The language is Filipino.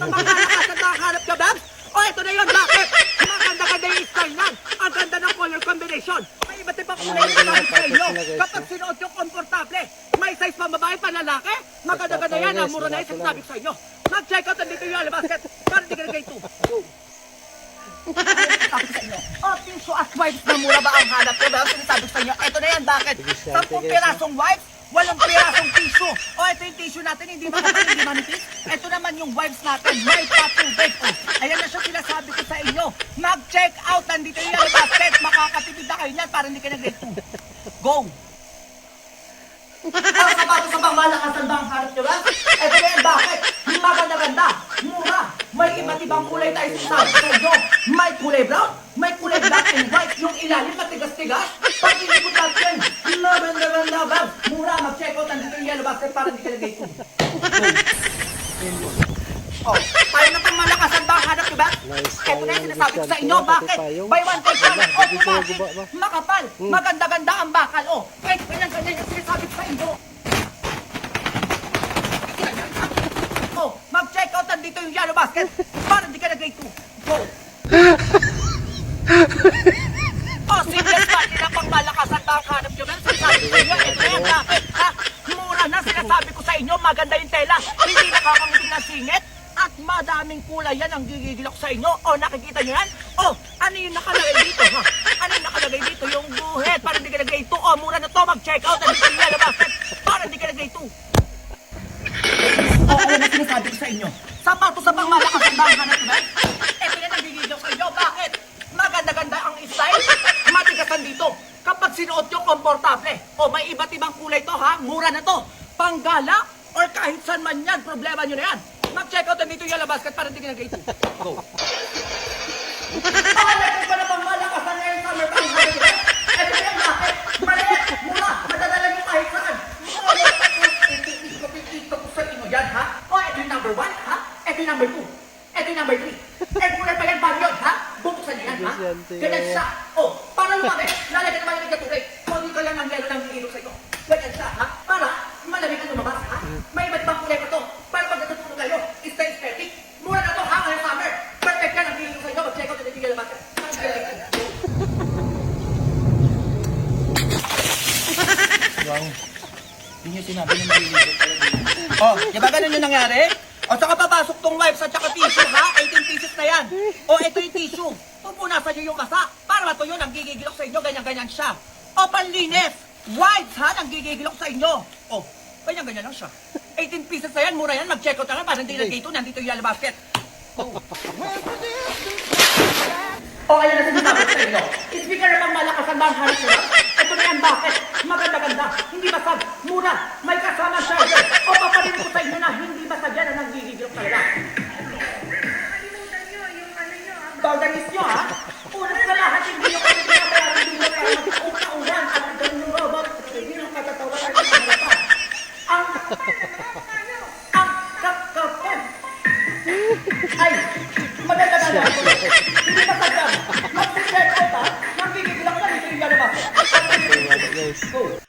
sa mga lakas at nakahanap ka, Babs? O, ito na yun, bakit? Maganda-ganda yung style yan. Ang ganda ng color combination. May iba't ibang kulay na sabi sa inyo. Kapag sinuot yung komportable, may size pa babae pa lalaki. Maganda-ganda yan, ang mura na yung sinasabi sa inyo. Mag-check out nandito yung Alabasket. Para di ka na ganito. Sabi sa inyo, tissue at wipes na mura ba ang hanap ko? Pero sinasabi sa inyo, ito na yan, bakit? 10 pirasong wipes, 8 pirasong tissue. Ito yung tissue natin, hindi makapal, hindi manipis. Ito naman yung wipes natin, may patubig. Ayan na siya sinasabi ko sa inyo. Mag-check out, nandito yung Alabasket. Makakatipid na kayo niyan para hindi ka na-grade 2. Go! Ang sapatos sa bang malakasan ba ang hanap nyo ba? Ito na yan, bakit? Maganda-ganda, mura. May iba't ibang kulay tayo sinasabi sa inyo. May kulay brown, may kulay black and white. Yung ilalim matigas-tigas. Pag-ilikot natin, maganda-ganda, Babs. Mura, mag-check out, nandito yung Yellow Basket para hindi ka na-grade 2. Tayo na pang malakasan ba ang hanap nyo ba? Ito na yung sinasabi ko sa inyo, bakit? Buy one, take one. Automatic, makapal, maganda-ganda ang bakal. Ganyan-ganyan yung sinasabi ko sa inyo. Mag-check out, nandito yung Yellow Basket para hindi ka na-grade 2. Go! Simple start nila pang malakasan ba ang hanap nyo ba? Sinasabi ko sa inyo, ito na yan, bakit? Mura na, sinasabi ko sa inyo, maganda yung tela, hindi nakakangiting na singit. At madaming kulay yan ang gigigilok sa inyo. Nakikita nyo yan? Ano yung nakalagay dito, ha? Ano yung nakalagay dito? Yung buhet, para hindi ka na-grade 2. Mura na to, mag-check out, nandito yung Yellow Basket para hindi ka na-grade 2. Ano na sinasabi ko sa inyo? Sapatos sa pang malakasan ba ang hanap ba? Ito yan ang gigigilok sa inyo. Bakit? Maganda-ganda ang style. Matigasan dito. Kapag sinuot yung komportable. May iba't ibang kulay to, ha? Mura na to. Panggala or kahit saan man yan, problema nyo na yan. Mag-check out nandito yung Yellow Basket para hindi ka na-grade 2. Go! Pakalasin ko na pang malakasan ngayon summer ba ang hanap ba? Ito yan, bakit? Maliit, mura, madadala nyo kahit saan. Ito sa inyo yan, ha? Ito yung number 1, ha? Ito yung number 2. Ito yung number 3. Kulay pa yan ba yun, ha? Buksan nyo yan, ha? Ganyan siya. Para lumaki, lalagyan naman yung katulay. Kung ka lang ng yellow ng hihiro sa inyo. Ganyan siya, ha? Para malamig ang lumabas, ha? May iba't ibang kulay pa to. Para pag natutulog kayo, stay aesthetic. Mura na to, ha? Ngayong summer. Perfect yan ang hihiro sa inyo. Mag-check out na yung Yellow Basket. Wow. Hindi nyo sinabi na maliligot talaga. Diba ganun yung nangyari? Saka papasok tong wipes at saka tissue, ha? 18 pieces na yan. Ito yung tissue. Pupunasan nyo yung kasa. Para matuyo, nanggigigilok sa inyo. Ganyan-ganyan siya. Panlinis. Wipes, ha? Nanggigigilok sa inyo. Ganyan-ganyan lang siya. 18 pieces na yan. Mura yan. Mag-check out na lang. Para hindi na dito. Nandito yung Yellow Basket. Ayan na sinasabi sa inyo. Speaker na pang malakasan ba ang hanap nyo? Ito na yan, bakit? Maganda-ganda, hindi basag, mura, may kasama charger. Paparin ko sa inyo na hindi basag yan na nanggigigilok talaga. Nakalimutan nyo yung ano nyo, ha? Boundaries nyo, ha? Una sa lahat, hindi nyo kami pinabayaran, hindi nyo kaya mag-uungan at ang yung robot, hindi nyo katatawaran ang harapan. Ang kapkapan. Ay, maganda-ganda. Hindi basag yan. Mag-check out, ha? Nanggigigilok na dito yung Yellow Basket. Go!